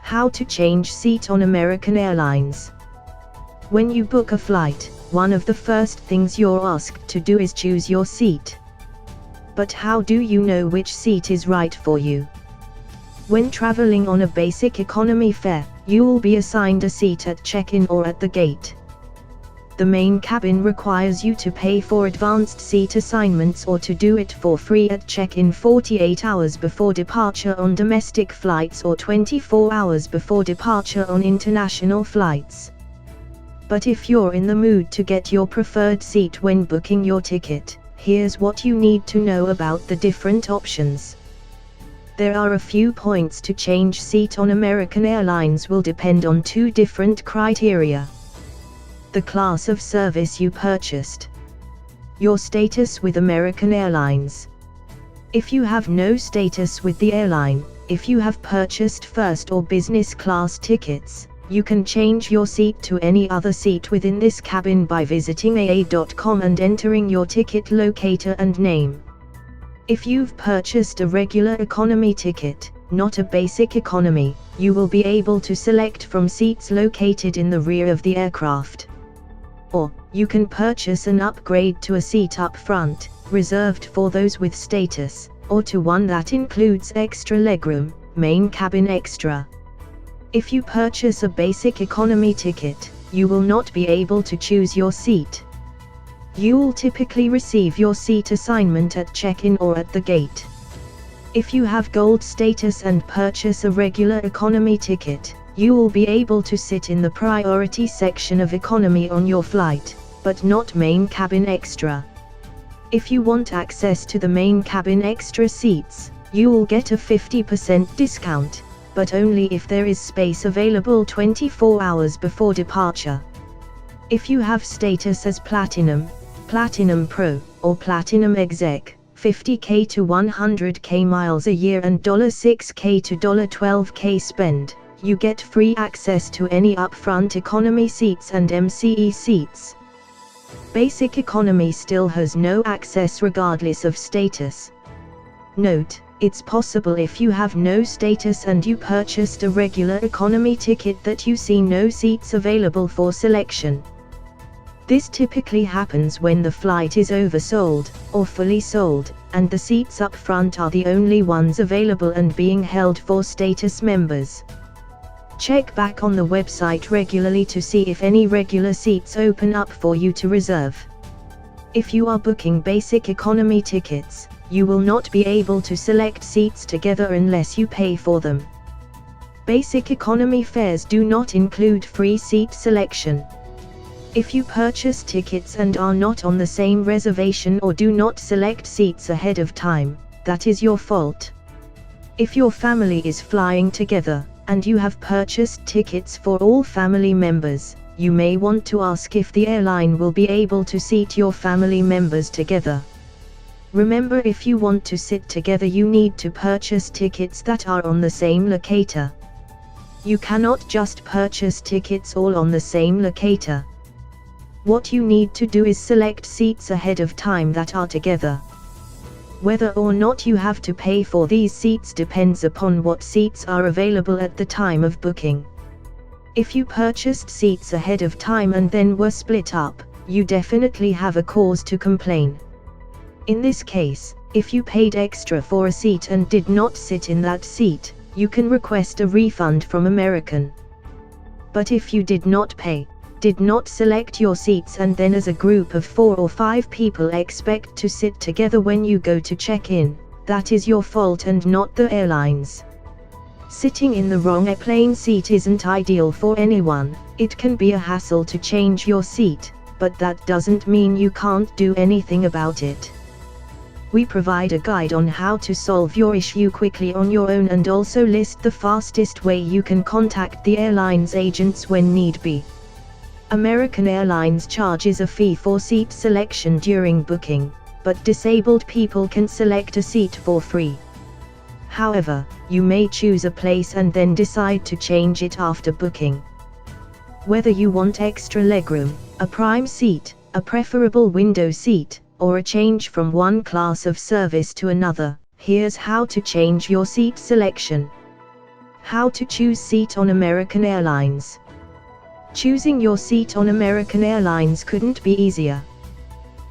How to change seat on American Airlines. When you book a flight, one of the first things you're asked to do is choose your seat. But how do you know which seat is right for you? When traveling on a basic economy fare, you will be assigned a seat at check-in or at the gate. The main cabin requires you to pay for advanced seat assignments or to do it for free at check-in 48 hours before departure on domestic flights or 24 hours before departure on international flights. But if you're in the mood to get your preferred seat when booking your ticket, here's what you need to know about the different options. There are a few points to change seat on American Airlines will depend on two different criteria. The class of service you purchased. Your status with American Airlines. If you have no status with the airline, if you have purchased first or business class tickets, you can change your seat to any other seat within this cabin by visiting aa.com and entering your ticket locator and name. If you've purchased a regular economy ticket, not a basic economy, you will be able to select from seats located in the rear of the aircraft. Or, you can purchase an upgrade to a seat up front, reserved for those with status, or to one that includes extra legroom, main cabin extra. If you purchase a basic economy ticket, you will not be able to choose your seat. You will typically receive your seat assignment at check-in or at the gate. If you have gold status and purchase a regular economy ticket, you will be able to sit in the priority section of economy on your flight, but not main cabin extra. If you want access to the main cabin extra seats, you will get a 50% discount, but only if there is space available 24 hours before departure. If you have status as Platinum, Platinum Pro, or Platinum Exec, $50K to $100K miles a year and $6K to $12K spend, you get free access to any upfront economy seats and MCE seats. Basic economy still has no access regardless of status. Note, it's possible if you have no status and you purchased a regular economy ticket that you see no seats available for selection. This typically happens when the flight is oversold, or fully sold, and the seats up front are the only ones available and being held for status members. Check back on the website regularly to see if any regular seats open up for you to reserve. If you are booking basic economy tickets, you will not be able to select seats together unless you pay for them. Basic economy fares do not include free seat selection. If you purchase tickets and are not on the same reservation or do not select seats ahead of time, that is your fault. If your family is flying together, and you have purchased tickets for all family members, you may want to ask if the airline will be able to seat your family members together. Remember, if you want to sit together, you need to purchase tickets that are on the same locator. You cannot just purchase tickets all on the same locator. What you need to do is select seats ahead of time that are together. Whether or not you have to pay for these seats depends upon what seats are available at the time of booking. If you purchased seats ahead of time and then were split up, you definitely have a cause to complain. In this case, if you paid extra for a seat and did not sit in that seat, you can request a refund from American. But if you did not pay, did not select your seats and then as a group of 4 or 5 people expect to sit together when you go to check-in, that is your fault and not the airline's. Sitting in the wrong airplane seat isn't ideal for anyone. It can be a hassle to change your seat, but that doesn't mean you can't do anything about it. We provide a guide on how to solve your issue quickly on your own and also list the fastest way you can contact the airline's agents when need be. American Airlines charges a fee for seat selection during booking, but disabled people can select a seat for free. However, you may choose a place and then decide to change it after booking. Whether you want extra legroom, a prime seat, a preferable window seat, or a change from one class of service to another, here's how to change your seat selection. How to choose seat on American Airlines. Choosing your seat on American Airlines couldn't be easier.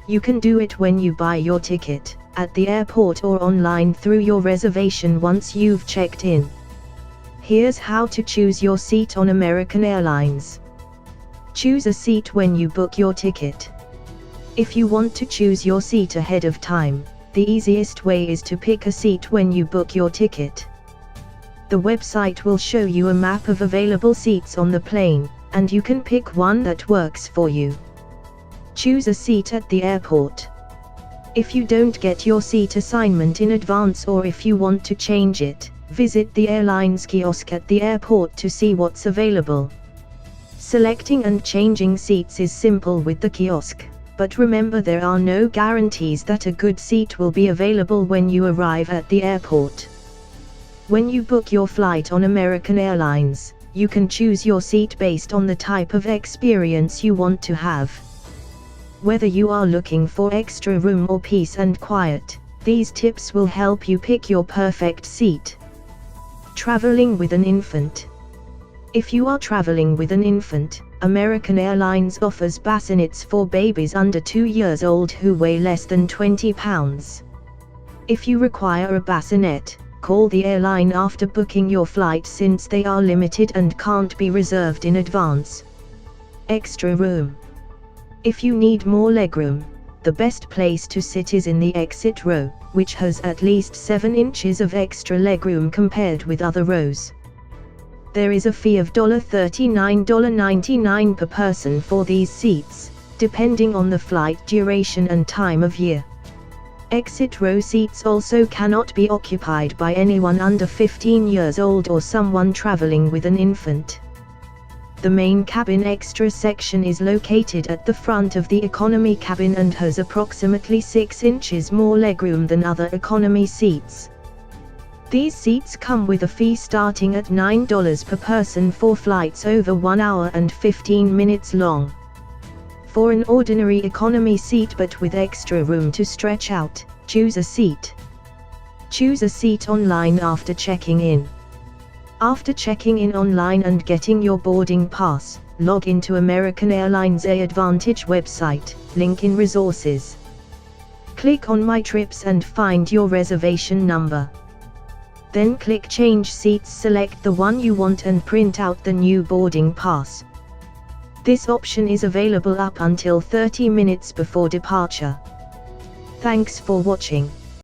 You can do it when you buy your ticket, at the airport or online through your reservation once you've checked in. Here's how to choose your seat on American Airlines. Choose a seat when you book your ticket. If you want to choose your seat ahead of time, the easiest way is to pick a seat when you book your ticket. The website will show you a map of available seats on the plane, and you can pick one that works for you. Choose a seat at the airport. If you don't get your seat assignment in advance or if you want to change it, visit the airline's kiosk at the airport to see what's available. Selecting and changing seats is simple with the kiosk, but remember there are no guarantees that a good seat will be available when you arrive at the airport. When you book your flight on American Airlines, you can choose your seat based on the type of experience you want to have. Whether you are looking for extra room or peace and quiet, these tips will help you pick your perfect seat. Traveling with an infant. If you are traveling with an infant, American Airlines offers bassinets for babies under 2 years old who weigh less than 20 pounds. If you require a bassinet, call the airline after booking your flight since they are limited and can't be reserved in advance. Extra room. If you need more legroom, the best place to sit is in the exit row, which has at least 7 inches of extra legroom compared with other rows. There is a fee of $39.99 per person for these seats, depending on the flight duration and time of year. Exit row seats also cannot be occupied by anyone under 15 years old or someone traveling with an infant. The main cabin extra section is located at the front of the economy cabin and has approximately 6 inches more legroom than other economy seats. These seats come with a fee starting at $9 per person for flights over 1 hour and 15 minutes long. For an ordinary economy seat but with extra room to stretch out, choose a seat. Choose a seat online after checking in. After checking in online and getting your boarding pass, log into American Airlines AAdvantage website, link in resources. Click on My Trips and find your reservation number. Then click Change Seats, select the one you want and print out the new boarding pass. This option is available up until 30 minutes before departure. Thanks for watching.